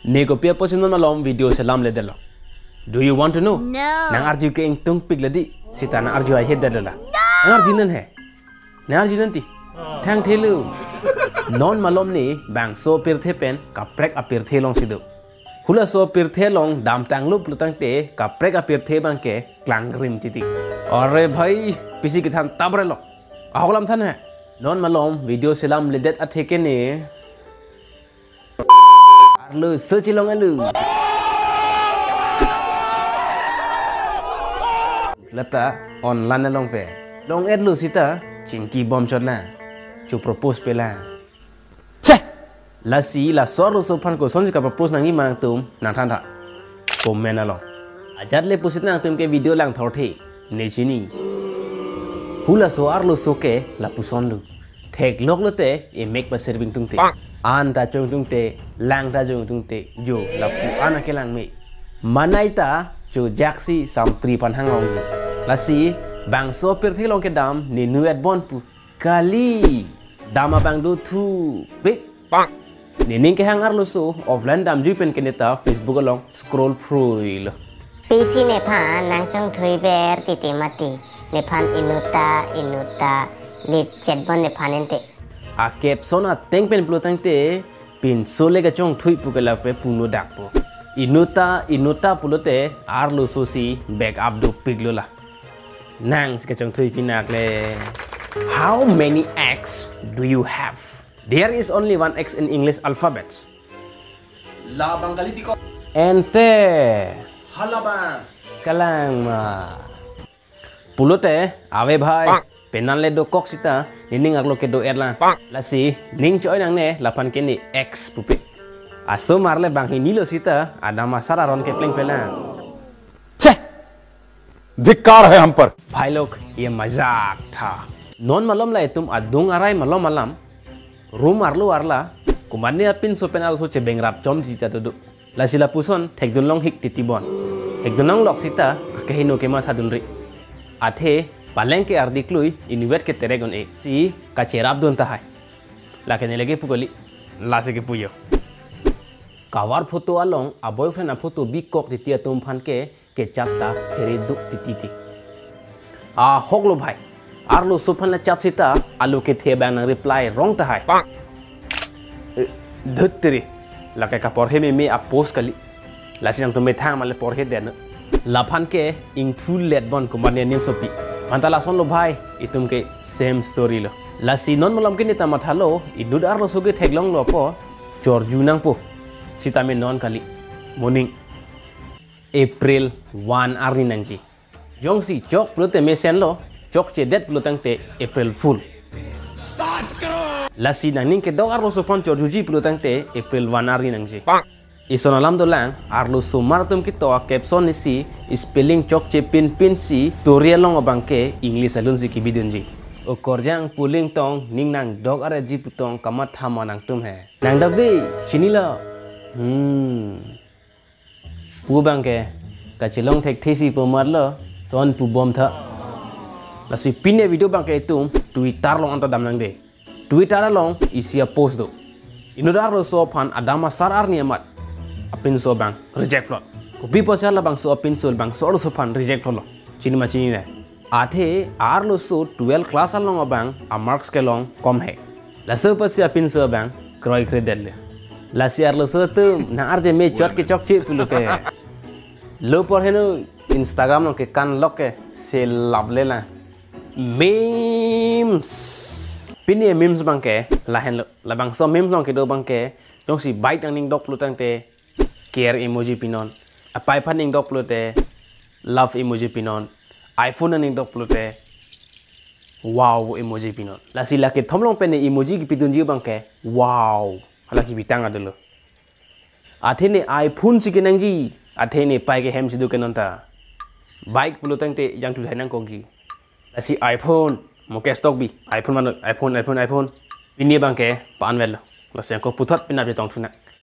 Nego pia posinon malom video selam le delo. Do you want to know? No. Nang arju ke ing tung pik ladi sita nang arju ai head dala. Nang arjinan he. Nang arjinan ti. Thang thelu. Non malom ni bangso pirthe pen kaprek apirthe long sidu. Hula so pirthe long dam tang lup lutang te kaprek apirthe bang ke klang rim titi. Arre bhai pisi ki than tabre lo. Aholam than hai. Non malom video selam le det atheke ne. Arlo so chilong alu. Lata online long pe. Long ed lu sita chinki bom chot la. Chu propose pe la. Lasi la soro so pan ko sonji ka propose nang ni mang tum nang than tha. Kom mena lo. Ajat le pusit nang tum ke video lang thor the. Ne chini. Hula so arlo so ke la puson lu. Thek lok lo te e make ba serving tung te. An ta chung tung te, lang ta chung tung te. Jo la pu ana ke lang me. Manai ta chu jaksi sam pri pan hang long ji. Lasi bangso pirthi long ke dam ni nuet bon pu. Kali dama bang do thu big. Nining ke hang arlo so offline dam ju pen keneta Facebook along scroll through lo. PC Nepal nang chong thui ver titi mati Nepal inuta lit chetbon Nepal ente. A capsona teng pen plutang te pin sole ga chong thui pu kala pe puno dak po. Inuta pulote arlo so si back up do piglola. Nang ska chong thui pinak le. How many X do you have? There is only one X in English alphabets. La Bangalitico. Ente. Halaban. Kalangma. Pulote ave bhai. Penan le do kok sita nining aglo ke do erla. Lasi ning choi nang ne lapan ke ni X pupi. Aso marle bang hinilo sita ada masara ron ke pleng pelang. धिक्कार है हम पर। भाई लोग ये मजाक था। नॉन मालूम ला तुम अदुंग आराई मालूम मालूम रूम आरलो आरला कुमारने अपिन सोपेन आल सोचे बेंग्राप चम जीता तो लासिला पुसन ठेकदुन लोंग हिक तितिबन ठेकदुन लोंग लक्सिता आके हिनो के माथा दुलरी आथे पालें के आर्दिक्लुई इनवेट के तेरेगन ए सी काचेराप दुन ताहाय लाके नेलेगे पुगली लासे के पुयो कावार फोटो आलोंग आ बॉयफ्रेंड आ फोटो बी कॉक तितिया तुम फान के चाता फेरे दुक तितिति आ होगलो भाई आरलो सोफन चाप सिता आलू के थे बैन रिप्लाई रोंग ताहाय धत्तरी लाके का पढ़े में आ पोस्ट कली लासिन तो में था माले पढ़े देन लाफान के इन फुल लेट बन को माने निम सोपी पंताला सोन लो भाई इतुम के सेम स्टोरी लो लासी नॉन मलम के नेता मथालो इदुद आरलो सोगे थेगलोंग लो पो चोरजू नंग पो सीता में नॉन कली morning April 1 arni nangji jong si chok plute mesen lo chok che det plutang te April Fool 7 crore lasi nang ning ke do arlo so pon chorjuji plutang te April 1 arni nangji ison alam do lang arlo so martum ki to caption ni si spelling chok che pin si tutorial long abang ke English alun si ki bidunji o korjang puling tong ning nang dog are ji putong kamat thama nang tum hai nang dabe chinila pu bang ke ka chelong thek thesi po marlo son pu bom tha lasi pine video bang ke tum Twitter long anta dam nang de Twitter long isia post do inodar lo so phan adama sar arni amat apin so bang reject lo ko bi posal la bang so apin so bang so so phan reject lo chini ma chini ne athe ar lo so 12 class along bang a marks ke long kom hai la so pas apin so bang kroi kre del lasi ar lo so tu na ar je me chot ke chok chi pulu ke lo por heno Instagram no ke kan lok ke se lab le la memes pini memes bang ke la hen la bang so memes no ke do bang ke dong si bite ang ning dok plutang te care emoji pinon apai phan ning dok plute love emoji pinon iPhone ning dok plute wow emoji pinon la si la ke thomlong pe ne emoji ki pidun ji bang ke wow hala ki bitang adulo athene iPhone si ke nang ji athene pai ke hem sidu ke nonta bike plutang te yang tu hanang kogi lasi iPhone mo ke stock bi iPhone man iPhone pini bang ke pan wel lasi ko puthot pina be tong thuna